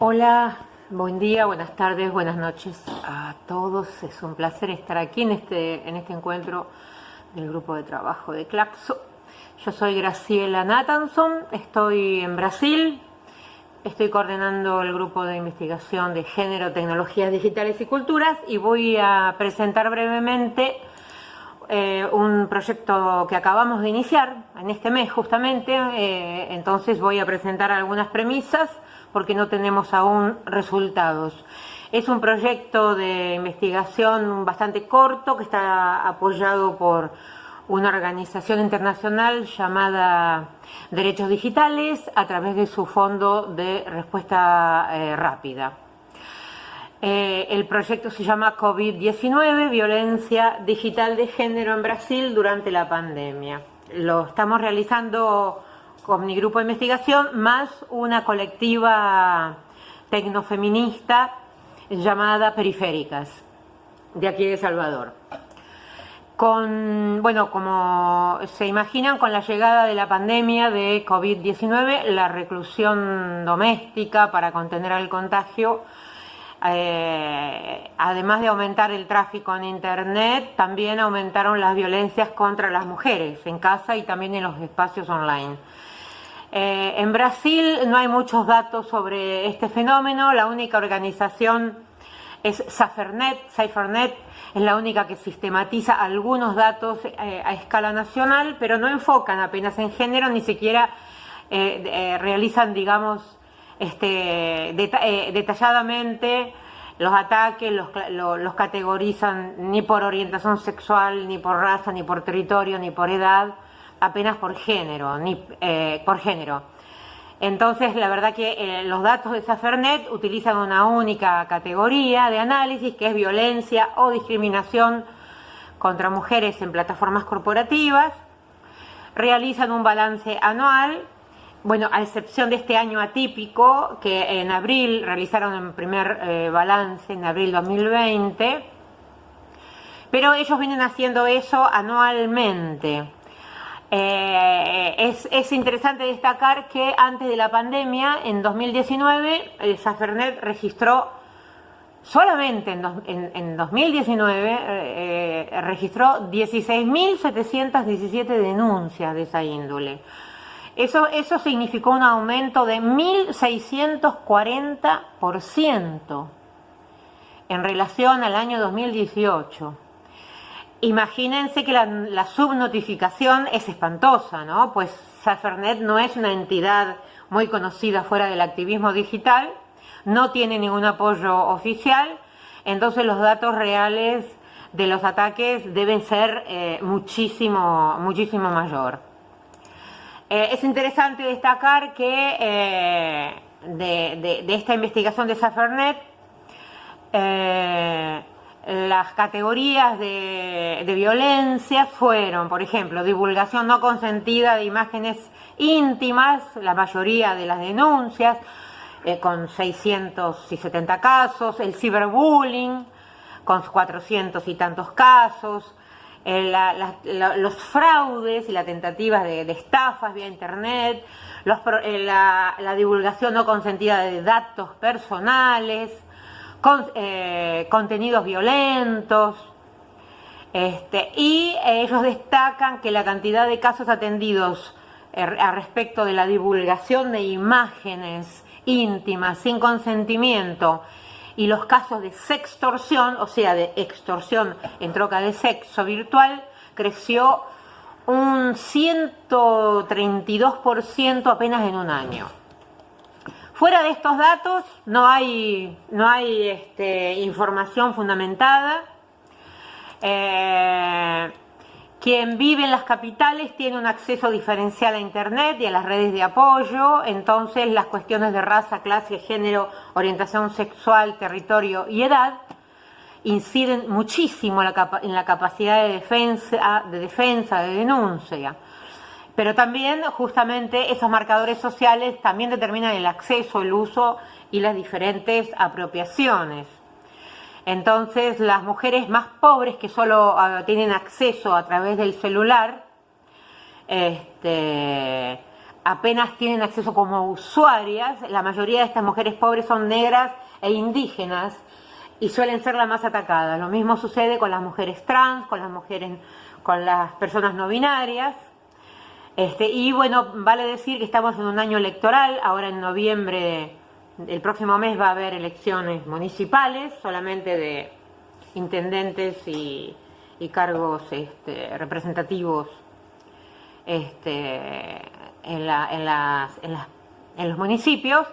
Hola, buen día, buenas tardes, buenas noches a todos. Es un placer estar aquí en este encuentro del grupo de trabajo de Claxo. Yo soy Graciela Nathanson, estoy en Brasil, estoy coordinando el grupo de investigación de género, tecnologías digitales y culturas y voy a presentar brevemente un proyecto que acabamos de iniciar en este mes justamente. Entonces voy a presentar algunas premisas porque no tenemos aún resultados. Es un proyecto de investigación bastante corto que está apoyado por una organización internacional llamada Derechos Digitales a través de su fondo de respuesta rápida. El proyecto se llama COVID-19, Violencia Digital de Género en Brasil durante la pandemia. Lo estamos realizando con mi grupo de investigación más una colectiva tecnofeminista llamada Periféricas, de aquí de Salvador. Bueno, como se imaginan, con la llegada de la pandemia de COVID-19, la reclusión doméstica para contener el contagio, además de aumentar el tráfico en Internet, también aumentaron las violencias contra las mujeres en casa y también en los espacios online. En Brasil no hay muchos datos sobre este fenómeno. La única organización es Cyfernet, es la única que sistematiza algunos datos a escala nacional, pero no enfocan apenas en género, ni siquiera realizan, digamos, detalladamente los ataques, los categorizan ni por orientación sexual, ni por raza, ni por territorio, ni por edad, apenas por género, por género. Entonces, la verdad que los datos de Cyfernet utilizan una única categoría de análisis, que es violencia o discriminación contra mujeres en plataformas corporativas. Realizan un balance anual, bueno, a excepción de este año atípico, que en abril realizaron el primer balance, en abril 2020, pero ellos vienen haciendo eso anualmente. Es interesante destacar que antes de la pandemia, en 2019, Cyfernet registró, solamente en 2019, registró 16.717 denuncias de esa índole. Eso significó un aumento de 1.640% en relación al año 2018. Imagínense que la subnotificación es espantosa, ¿no? Pues Cyfernet no es una entidad muy conocida fuera del activismo digital, no tiene ningún apoyo oficial, entonces los datos reales de los ataques deben ser muchísimo mayor. Es interesante destacar que de esta investigación de Cyfernet, las categorías de violencia fueron, por ejemplo, divulgación no consentida de imágenes íntimas, la mayoría de las denuncias, con 670 casos, el ciberbullying, con 400 y tantos casos, los fraudes y las tentativas de estafas vía internet, la divulgación no consentida de datos personales, contenidos violentos, y ellos destacan que la cantidad de casos atendidos a respecto de la divulgación de imágenes íntimas sin consentimiento y los casos de sextorsión, o sea, de extorsión en troca de sexo virtual, creció un 132% apenas en un año. Fuera de estos datos no hay información fundamentada. Quien vive en las capitales tiene un acceso diferencial a Internet y a las redes de apoyo, entonces las cuestiones de raza, clase, género, orientación sexual, territorio y edad inciden muchísimo en la capacidad de defensa, de denuncia. Pero también justamente esos marcadores sociales también determinan el acceso, el uso y las diferentes apropiaciones. Entonces las mujeres más pobres que solo tienen acceso a través del celular apenas tienen acceso como usuarias. La mayoría de estas mujeres pobres son negras e indígenas y suelen ser las más atacadas. Lo mismo sucede con las mujeres trans, con las personas no binarias. Y bueno, vale decir que estamos en un año electoral. Ahora en noviembre, el próximo mes, va a haber elecciones municipales, solamente de intendentes y cargos representativos en los municipios,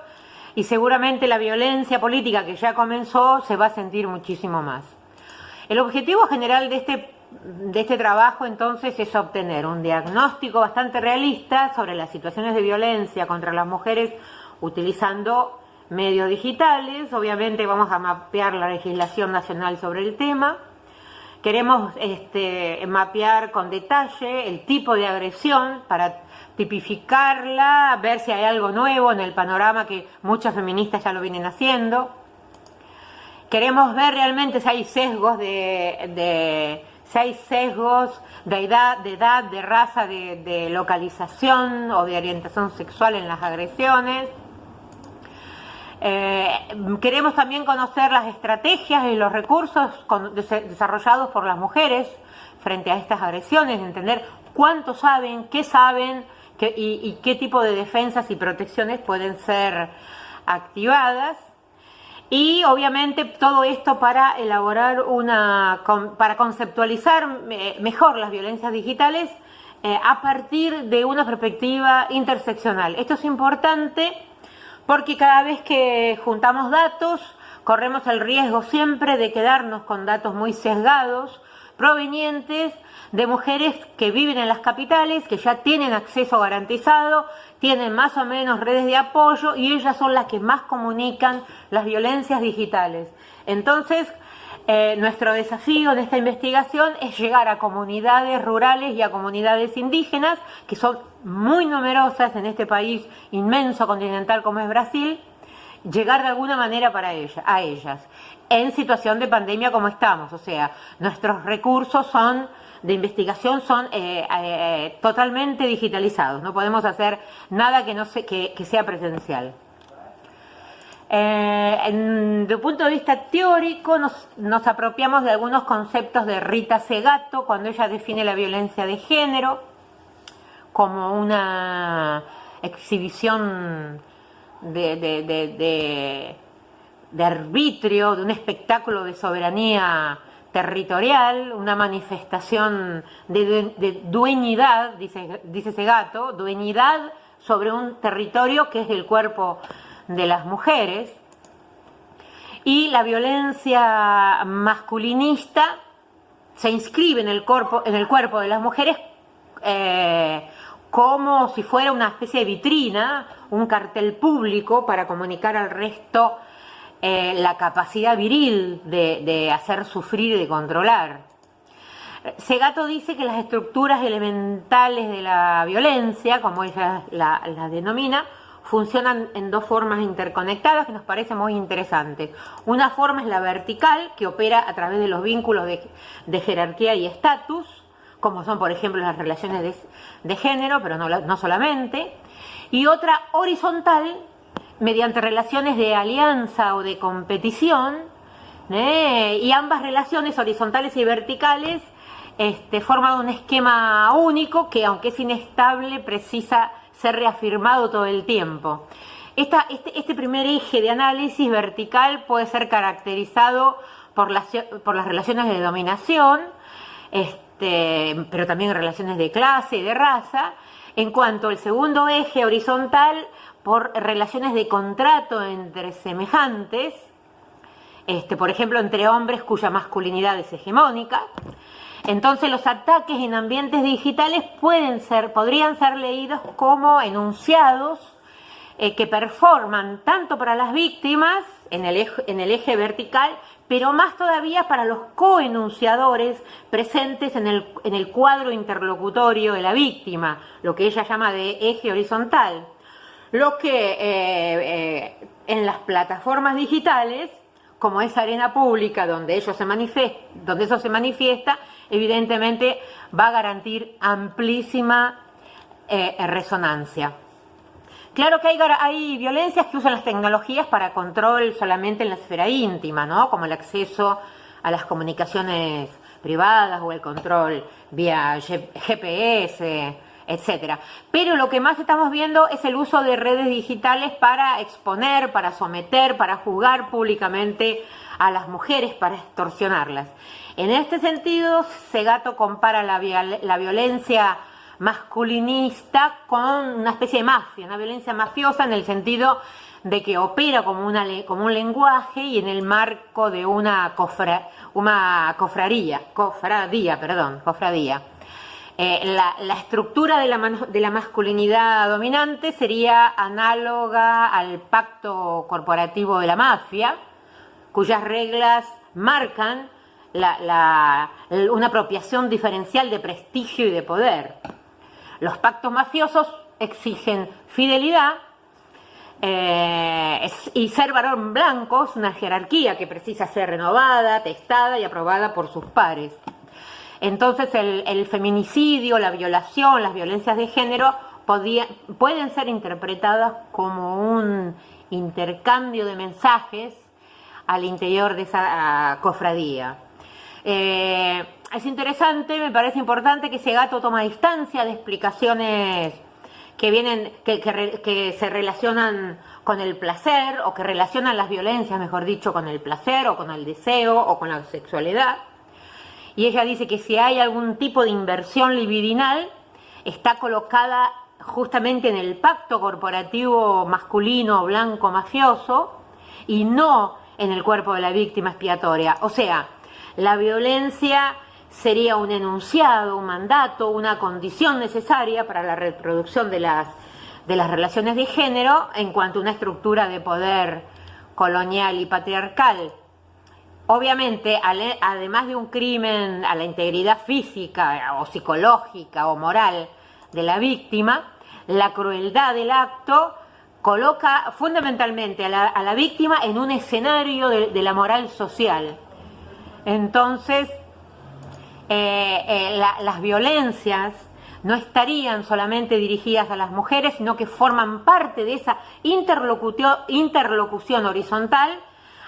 y seguramente la violencia política que ya comenzó se va a sentir muchísimo más. El objetivo general de este trabajo entonces es obtener un diagnóstico bastante realista sobre las situaciones de violencia contra las mujeres utilizando medios digitales. Obviamente vamos a mapear la legislación nacional sobre el tema. Queremos mapear con detalle el tipo de agresión para tipificarla, ver si hay algo nuevo en el panorama, que muchas feministas ya lo vienen haciendo. Queremos ver realmente si hay sesgos de edad, de raza, de localización o de orientación sexual en las agresiones. Queremos también conocer las estrategias y los recursos desarrollados por las mujeres frente a estas agresiones, entender cuánto saben, qué saben y qué tipo de defensas y protecciones pueden ser activadas. Y obviamente todo esto para elaborar para conceptualizar mejor las violencias digitales a partir de una perspectiva interseccional. Esto es importante porque cada vez que juntamos datos corremos el riesgo siempre de quedarnos con datos muy sesgados, provenientes de mujeres que viven en las capitales, que ya tienen acceso garantizado, tienen más o menos redes de apoyo y ellas son las que más comunican las violencias digitales. Entonces, nuestro desafío en esta investigación es llegar a comunidades rurales y a comunidades indígenas, que son muy numerosas en este país inmenso continental como es Brasil, llegar de alguna manera a ellas, en situación de pandemia como estamos. O sea, nuestros recursos de investigación son totalmente digitalizados, no podemos hacer nada que sea presencial. Desde un punto de vista teórico nos apropiamos de algunos conceptos de Rita Segato cuando ella define la violencia de género como una exhibición de arbitrio, de un espectáculo de soberanía territorial, una manifestación de dueñidad, dice Segato, dueñidad sobre un territorio que es el cuerpo de las mujeres. Y la violencia masculinista se inscribe en el cuerpo de las mujeres como si fuera una especie de vitrina, un cartel público para comunicar al resto la capacidad viril de hacer sufrir y de controlar. Segato dice que las estructuras elementales de la violencia, como ella la denomina, funcionan en dos formas interconectadas que nos parece muy interesantes. Una forma es la vertical, que opera a través de los vínculos de jerarquía y estatus, como son por ejemplo las relaciones de género, pero no solamente. Y otra horizontal, mediante relaciones de alianza o de competición, y ambas relaciones horizontales y verticales forman un esquema único que, aunque es inestable, precisa ser reafirmado todo el tiempo. Este primer eje de análisis vertical puede ser caracterizado por las relaciones de dominación, pero también relaciones de clase y de raza, en cuanto al segundo eje horizontal por relaciones de contrato entre semejantes, por ejemplo entre hombres cuya masculinidad es hegemónica. Entonces los ataques en ambientes digitales podrían ser leídos como enunciados que performan tanto para las víctimas en el eje vertical, pero más todavía para los coenunciadores presentes en el cuadro interlocutorio de la víctima, lo que ella llama de eje horizontal. Lo que en las plataformas digitales, como es arena pública donde eso se manifiesta, evidentemente va a garantir amplísima resonancia. Claro que hay violencias que usan las tecnologías para control solamente en la esfera íntima, ¿no? Como el acceso a las comunicaciones privadas o el control vía GPS, etcétera. Pero lo que más estamos viendo es el uso de redes digitales para exponer, para someter, para juzgar públicamente a las mujeres, para extorsionarlas. En este sentido, Segato compara la violencia masculinista con una especie de mafia, una violencia mafiosa en el sentido de que opera como un lenguaje y en el marco de una cofradía. La estructura de la masculinidad dominante sería análoga al pacto corporativo de la mafia, cuyas reglas marcan una apropiación diferencial de prestigio y de poder. Los pactos mafiosos exigen fidelidad y ser varón blanco es una jerarquía que precisa ser renovada, testada y aprobada por sus pares. Entonces el feminicidio, la violación, las violencias de género pueden ser interpretadas como un intercambio de mensajes al interior de esa cofradía. Es interesante, me parece importante que Segato toma distancia de explicaciones que se relacionan con el placer o que relacionan las violencias, mejor dicho, con el placer o con el deseo o con la sexualidad. Y ella dice que si hay algún tipo de inversión libidinal, está colocada justamente en el pacto corporativo masculino, blanco, mafioso, y no en el cuerpo de la víctima expiatoria. O sea, la violencia sería un enunciado, un mandato, una condición necesaria para la reproducción de las relaciones de género en cuanto a una estructura de poder colonial y patriarcal. Obviamente, además de un crimen a la integridad física o psicológica o moral de la víctima, la crueldad del acto coloca fundamentalmente a la víctima en un escenario de la moral social. Entonces, las violencias no estarían solamente dirigidas a las mujeres, sino que forman parte de esa interlocución horizontal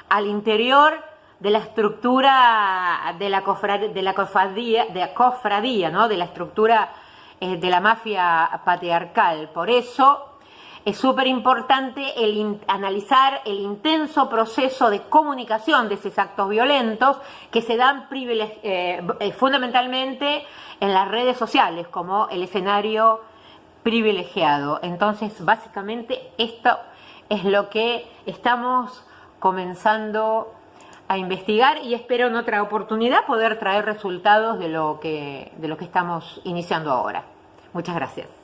al interior de la estructura de la cofradía, ¿no? De la estructura de la mafia patriarcal. Por eso es súper importante analizar el intenso proceso de comunicación de esos actos violentos que se dan fundamentalmente en las redes sociales como el escenario privilegiado. Entonces, básicamente esto es lo que estamos comenzando a investigar y espero en otra oportunidad poder traer resultados de lo que estamos iniciando ahora. Muchas gracias.